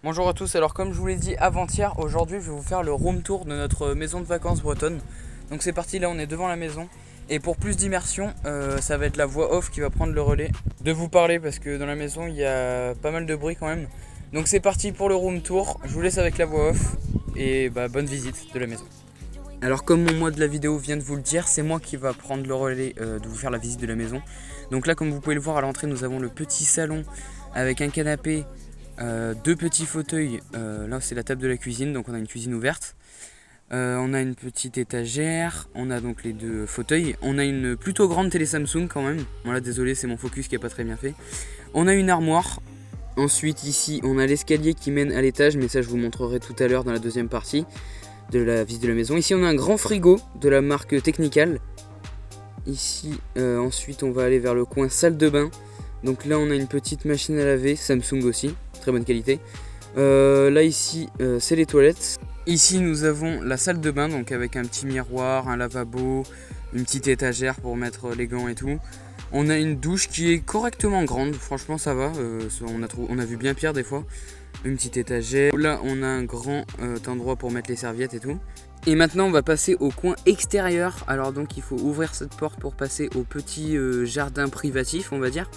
Bonjour à tous, alors comme je vous l'ai dit avant-hier, aujourd'hui je vais vous faire le room tour de notre maison de vacances bretonne. Donc c'est parti, là on est devant la maison. Et pour plus d'immersion, ça va être la voix off qui va prendre le relais de vous parler parce que dans la maison il y a pas mal de bruit quand même. Donc c'est parti pour le room tour, je vous laisse avec la voix off et bonne visite de la maison. Alors comme mon mois de la vidéo vient de vous le dire, c'est moi qui va prendre le relais de vous faire la visite de la maison. Donc là comme vous pouvez le voir à l'entrée, nous avons le petit salon avec un canapé, deux petits fauteuils. Là c'est la table de la cuisine, donc on a une cuisine ouverte. On a une petite étagère, on a donc les deux fauteuils. On a une plutôt grande télé Samsung quand même. Voilà, désolé, c'est mon focus qui n'est pas très bien fait. On a une armoire. Ensuite ici on a l'escalier qui mène à l'étage, mais ça je vous montrerai tout à l'heure dans la deuxième partie de la visite de la maison. Ici on a un grand frigo de la marque Technical. Ici ensuite on va aller vers le coin salle de bain. Donc là on a une petite machine à laver, Samsung aussi, très bonne qualité. Là ici c'est les toilettes. Ici nous avons la salle de bain, donc avec un petit miroir, un lavabo, une petite étagère pour mettre les gants et tout. On a une douche qui est correctement grande, franchement ça va, on a vu bien pire des fois. Une petite étagère, là on a un grand endroit pour mettre les serviettes et tout. Et maintenant on va passer au coin extérieur. Alors donc il faut ouvrir cette porte pour passer au petit jardin privatif on va dire.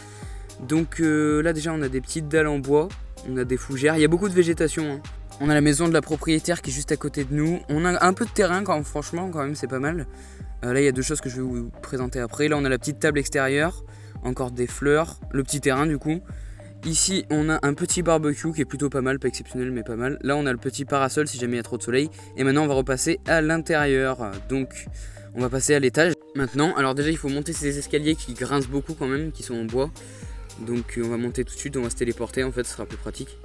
Donc là déjà on a des petites dalles en bois, on a des fougères, il y a beaucoup de végétation hein. On a la maison de la propriétaire qui est juste à côté de nous. On a un peu de terrain quand même, franchement quand même c'est pas mal. Là il y a deux choses que je vais vous présenter après. Là on a la petite table extérieure, encore des fleurs, le petit terrain du coup. Ici on a un petit barbecue qui est plutôt pas mal, pas exceptionnel mais pas mal. Là on a le petit parasol si jamais il y a trop de soleil. Et maintenant on va repasser à l'intérieur. Donc on va passer à l'étage maintenant. Alors déjà il faut monter ces escaliers qui grincent beaucoup quand même, qui sont en bois. Donc on va monter tout de suite, on va se téléporter en fait, ce sera plus pratique.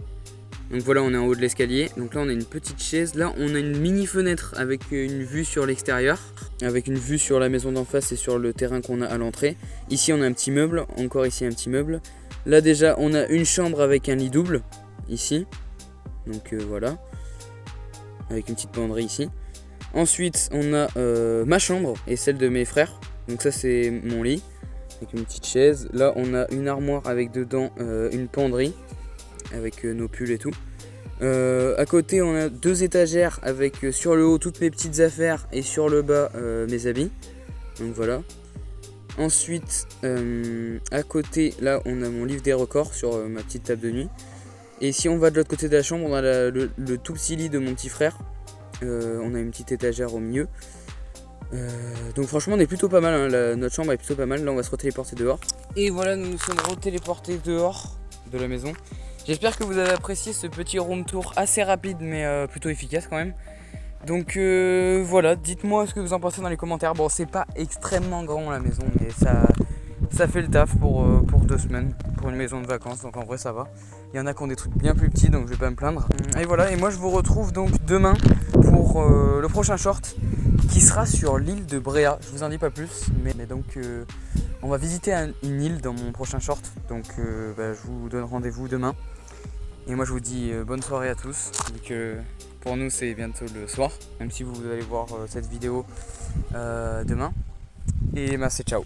Donc voilà, on est en haut de l'escalier. Donc là on a une petite chaise, là on a une mini fenêtre avec une vue sur l'extérieur, avec une vue sur la maison d'en face et sur le terrain qu'on a à l'entrée. Ici on a un petit meuble, encore ici un petit meuble. Là déjà on a une chambre avec un lit double, ici. Donc voilà, avec une petite penderie ici. Ensuite on a ma chambre et celle de mes frères. Donc ça c'est mon lit, avec une petite chaise. Là on a une armoire avec dedans une penderie avec nos pulls et tout. À côté on a deux étagères avec sur le haut toutes mes petites affaires et sur le bas mes habits. Donc voilà. Ensuite à côté là on a mon livre des records sur ma petite table de nuit. Et si on va de l'autre côté de la chambre on a le tout petit lit de mon petit frère. On a une petite étagère au milieu. Donc franchement on est plutôt pas mal hein. Notre chambre est plutôt pas mal. Là on va se retéléporter dehors. Et voilà, nous nous sommes retéléportés dehors de la maison. J'espère que vous avez apprécié ce petit room tour assez rapide mais plutôt efficace quand même. Donc voilà, dites-moi ce que vous en pensez dans les commentaires. Bon, c'est pas extrêmement grand la maison mais ça fait le taf pour 2 semaines, pour une maison de vacances, donc en vrai ça va. Il y en a qui ont des trucs bien plus petits donc je vais pas me plaindre. Et voilà, et moi je vous retrouve donc demain pour le prochain short qui sera sur l'île de Bréa. Je vous en dis pas plus, mais donc on va visiter une île dans mon prochain short. Donc je vous donne rendez-vous demain. Et moi je vous dis bonne soirée à tous, vu que pour nous c'est bientôt le soir, même si vous allez voir cette vidéo demain. Et c'est ciao.